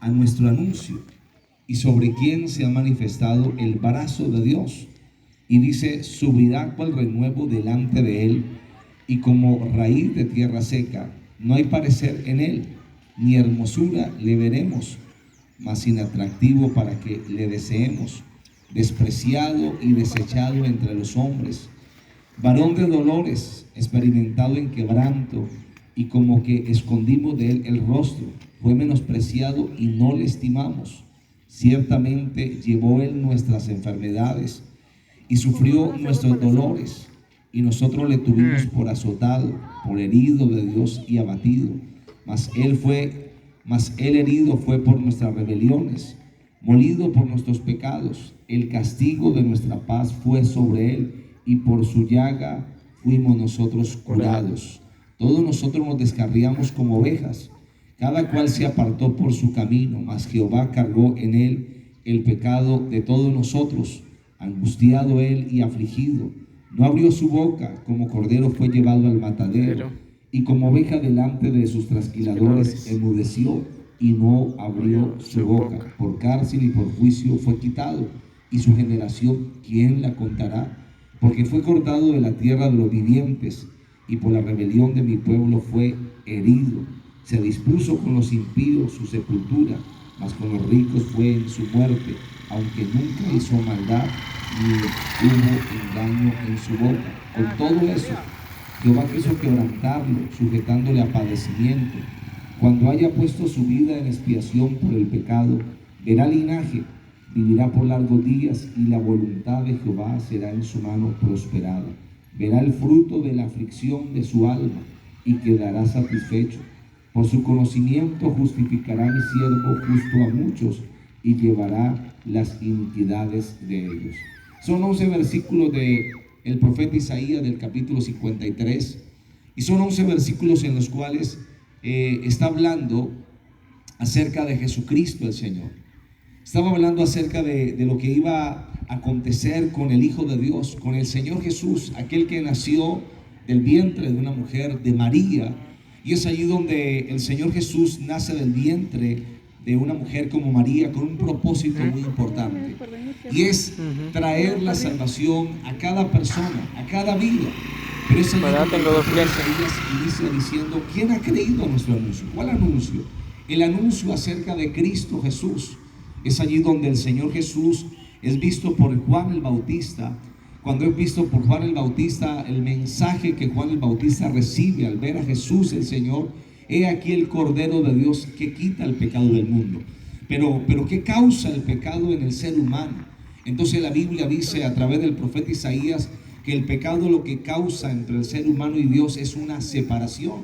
a nuestro anuncio y sobre quién se ha manifestado el brazo de Dios. Y dice: subirá cual renuevo delante de él, y como raíz de tierra seca, no hay parecer en él, ni hermosura le veremos, mas inatractivo para que le deseemos, despreciado y desechado entre los hombres, varón de dolores, experimentado en quebranto, y como que escondimos de él el rostro, fue menospreciado y no le estimamos. Ciertamente llevó él nuestras enfermedades y sufrió nuestros dolores, y nosotros le tuvimos por azotado, por herido de Dios y abatido. Mas él herido fue por nuestras rebeliones, molido por nuestros pecados. El castigo de nuestra paz fue sobre él, y por su llaga fuimos nosotros curados. Todos nosotros nos descarriamos como ovejas, cada cual se apartó por su camino, mas Jehová cargó en él el pecado de todos nosotros. Angustiado él y afligido, no abrió su boca, como cordero fue llevado al matadero, y como oveja delante de sus trasquiladores enmudeció y no abrió su boca. Por cárcel y por juicio fue quitado, y su generación, ¿quién la contará? Porque fue cortado de la tierra de los vivientes, y por la rebelión de mi pueblo fue herido. Se dispuso con los impíos su sepultura, mas con los ricos fue en su muerte, aunque nunca hizo maldad ni hubo engaño en su boca. Con todo eso, Jehová quiso quebrantarlo, sujetándole a padecimiento. Cuando haya puesto su vida en expiación por el pecado, verá linaje, vivirá por largos días, y la voluntad de Jehová será en su mano prosperada. Verá el fruto de la aflicción de su alma y quedará satisfecho. Por su conocimiento justificará mi siervo justo a muchos, y llevará las iniquidades de ellos. Son 11 versículos del profeta Isaías del capítulo 53, y son 11 versículos en los cuales está hablando acerca de Jesucristo el Señor. Estaba hablando acerca de lo que iba a acontecer con el Hijo de Dios, con el Señor Jesús, aquel que nació del vientre de una mujer, de María. Y es allí donde el Señor Jesús nace del vientre de una mujer como María, con un propósito muy importante, y es traer la salvación a cada persona, a cada vida. Pero es allí donde Isaías inicia diciendo: ¿quién ha creído a nuestro anuncio? ¿Cuál anuncio? El anuncio acerca de Cristo Jesús. Es allí donde el Señor Jesús es visto por Juan el Bautista. Cuando es visto por Juan el Bautista, el mensaje que Juan el Bautista recibe al ver a Jesús el Señor: he aquí el Cordero de Dios que quita el pecado del mundo. Pero ¿qué causa el pecado en el ser humano? Entonces la Biblia dice a través del profeta Isaías que el pecado lo que causa entre el ser humano y Dios es una separación.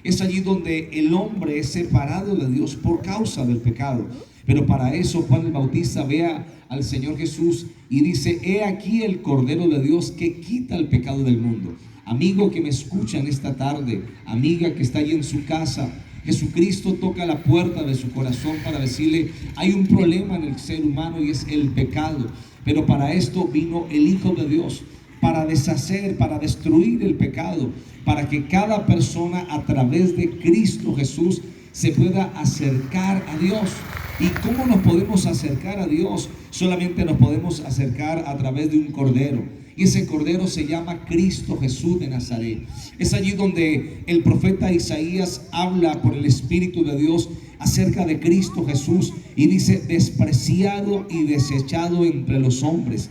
Es allí donde el hombre es separado de Dios por causa del pecado. Pero para eso Juan el Bautista ve al Señor Jesús y dice: he aquí el Cordero de Dios que quita el pecado del mundo. Amigo que me escucha en esta tarde, amiga que está allí en su casa, Jesucristo toca la puerta de su corazón para decirle: hay un problema en el ser humano y es el pecado. Pero para esto vino el Hijo de Dios, para deshacer, para destruir el pecado, para que cada persona a través de Cristo Jesús se pueda acercar a Dios. ¿Y cómo nos podemos acercar a Dios? Solamente nos podemos acercar a través de un cordero. Y ese cordero se llama Cristo Jesús de Nazaret. Es allí donde el profeta Isaías habla por el Espíritu de Dios acerca de Cristo Jesús y dice: despreciado y desechado entre los hombres,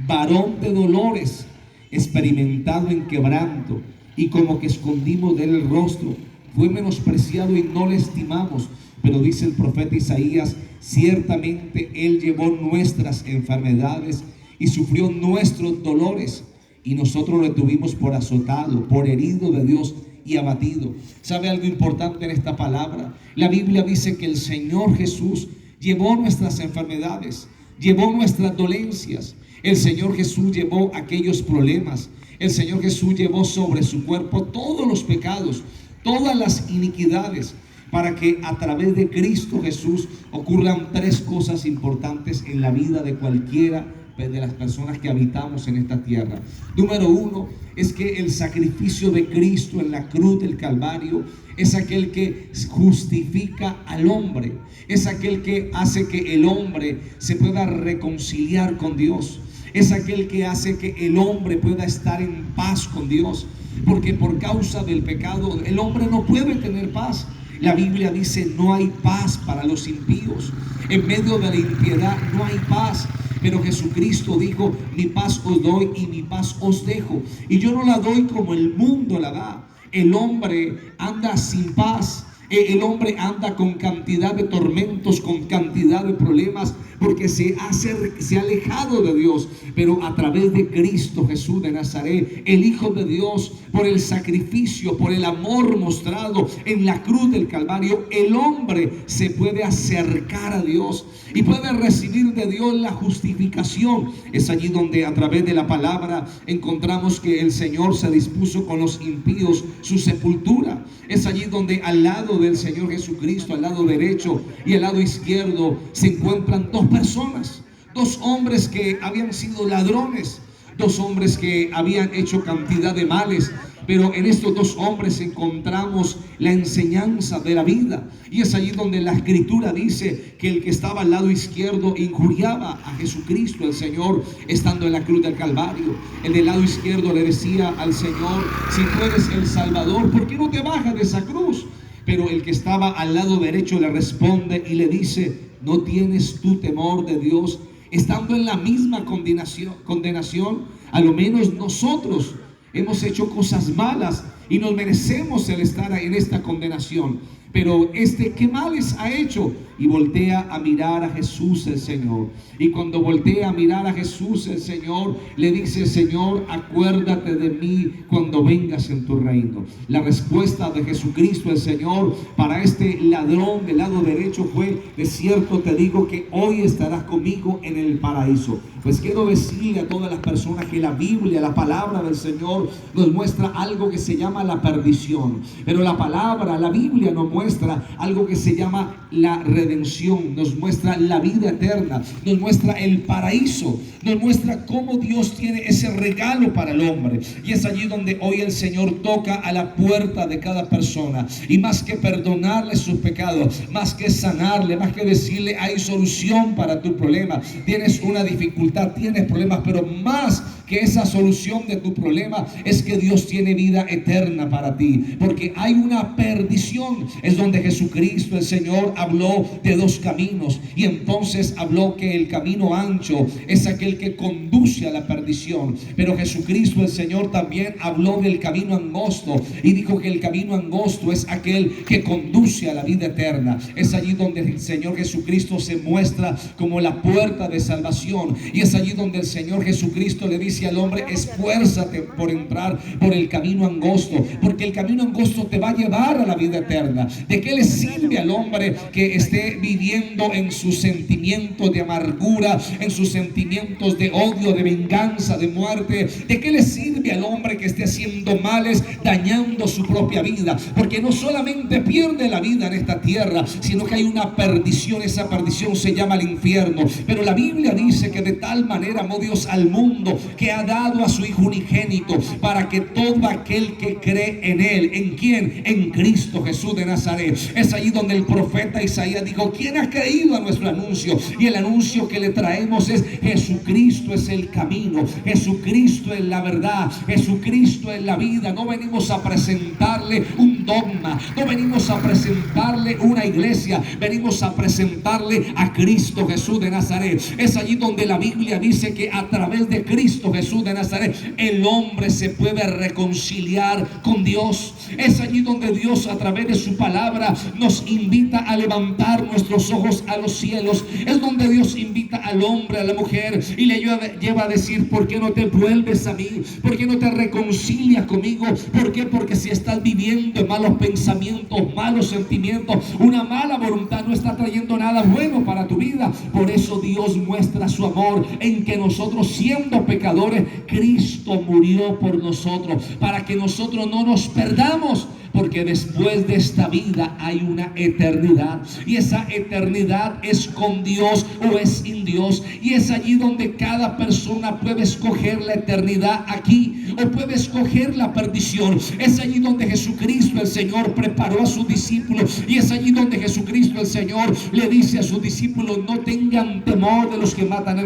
varón de dolores, experimentado en quebranto, y como que escondimos de él el rostro, fue menospreciado y no le estimamos. Pero dice el profeta Isaías: ciertamente él llevó nuestras enfermedades y sufrió nuestros dolores, y nosotros le tuvimos por azotado, por herido de Dios y abatido. ¿Sabe algo importante en esta palabra? La Biblia dice que el Señor Jesús llevó nuestras enfermedades, llevó nuestras dolencias. El Señor Jesús llevó aquellos problemas. El Señor Jesús llevó sobre su cuerpo todos los pecados, todas las iniquidades, para que a través de Cristo Jesús ocurran tres cosas importantes en la vida de cualquiera de las personas que habitamos en esta tierra. Número uno es que el sacrificio de Cristo en la cruz del Calvario es aquel que justifica al hombre, es aquel que hace que el hombre se pueda reconciliar con Dios, es aquel que hace que el hombre pueda estar en paz con Dios, porque por causa del pecado el hombre no puede tener paz. La Biblia dice: no hay paz para los impíos. En medio de la impiedad no hay paz. Pero Jesucristo dijo: mi paz os doy y mi paz os dejo. Y yo no la doy como el mundo la da. El hombre anda sin paz. El hombre anda con cantidad de tormentos, con cantidad de problemas, porque se ha alejado de Dios. Pero a través de Cristo Jesús de Nazaret, el Hijo de Dios, por el sacrificio, por el amor mostrado en la cruz del Calvario, el hombre se puede acercar a Dios y puede recibir de Dios la justificación. Es allí donde a través de la palabra encontramos que el Señor se dispuso con los impíos su sepultura. Es allí donde al lado del Señor Jesucristo, al lado derecho y al lado izquierdo, se encuentran dos personas, dos hombres que habían sido ladrones, dos hombres que habían hecho cantidad de males. Pero en estos dos hombres encontramos la enseñanza de la vida. Y es allí donde la Escritura dice que el que estaba al lado izquierdo injuriaba a Jesucristo, el Señor, estando en la cruz del Calvario. El del lado izquierdo le decía al Señor: si tú eres el Salvador, ¿por qué no te bajas de esa cruz? Pero el que estaba al lado derecho le responde y le dice: ¿no tienes tú temor de Dios? Estando en la misma condenación, a lo menos nosotros hemos hecho cosas malas y nos merecemos el estar en esta condenación. Pero ¿qué males ha hecho? Y voltea a mirar a Jesús el Señor. Y cuando voltea a mirar a Jesús el Señor, le dice: Señor, acuérdate de mí cuando vengas en tu reino. La respuesta de Jesucristo el Señor para este ladrón del lado derecho fue: de cierto te digo que hoy estarás conmigo en el paraíso. Pues quiero decirle a todas las personas que la Biblia, la palabra del Señor, nos muestra algo que se llama la perdición. Pero la Biblia nos muestra algo que se llama la redención, nos muestra la vida eterna, nos muestra el paraíso, nos muestra cómo Dios tiene ese regalo para el hombre. Y es allí donde hoy el Señor toca a la puerta de cada persona, y más que perdonarle sus pecados, más que sanarle, más que decirle: hay solución para tu problema, tienes una dificultad, tienes problemas, pero más que esa solución de tu problema es que Dios tiene vida eterna para ti, porque hay una perdición. Es donde Jesucristo el Señor habló de dos caminos, y entonces habló que el camino ancho es aquel que conduce a la perdición, pero Jesucristo el Señor también habló del camino angosto y dijo que el camino angosto es aquel que conduce a la vida eterna. Es allí donde el Señor Jesucristo se muestra como la puerta de salvación, y es allí donde el Señor Jesucristo le dice al hombre: esfuérzate por entrar por el camino angosto, porque el camino angosto te va a llevar a la vida eterna. ¿De qué le sirve al hombre que esté viviendo en sus sentimientos de amargura, en sus sentimientos de odio, de venganza, de muerte? ¿De qué le sirve al hombre que esté haciendo males, dañando su propia vida? Porque no solamente pierde la vida en esta tierra, sino que hay una perdición. Esa perdición se llama el infierno. Pero la Biblia dice que de tal manera amó Dios al mundo que ha dado a su Hijo unigénito, para que todo aquel que cree en Él, ¿en quién? En Cristo Jesús de Nazaret. Es allí donde el profeta Isaías dijo: ¿quién ha creído a nuestro anuncio? Y el anuncio que le traemos es: Jesucristo es el camino, Jesucristo es la verdad, Jesucristo es la vida. No venimos a presentarle un dogma, no venimos a presentarle una iglesia, venimos a presentarle a Cristo Jesús de Nazaret. Es allí donde la Biblia dice que a través de Cristo Jesús de Nazaret el hombre se puede reconciliar con Dios. Es allí donde Dios, a través de su palabra, nos invita a levantar nuestros ojos a los cielos. Es donde Dios invita al hombre, a la mujer, y le lleva a decir: ¿por qué no te vuelves a mí? ¿Por qué no te reconcilias conmigo? ¿Por qué? Porque si estás viviendo en malos pensamientos, malos sentimientos, una mala voluntad, no está trayendo nada bueno para tu vida. Por eso Dios muestra su amor en que nosotros, siendo pecadores, Cristo murió por nosotros, para que nosotros no nos perdamos, porque después de esta vida hay una eternidad, y esa eternidad es con Dios o es sin Dios, y es allí donde cada persona puede escoger la eternidad aquí o puede escoger la perdición. Es allí donde Jesucristo el Señor preparó a sus discípulos, y es allí donde Jesucristo el Señor le dice a sus discípulos: no tengan temor de los que matan el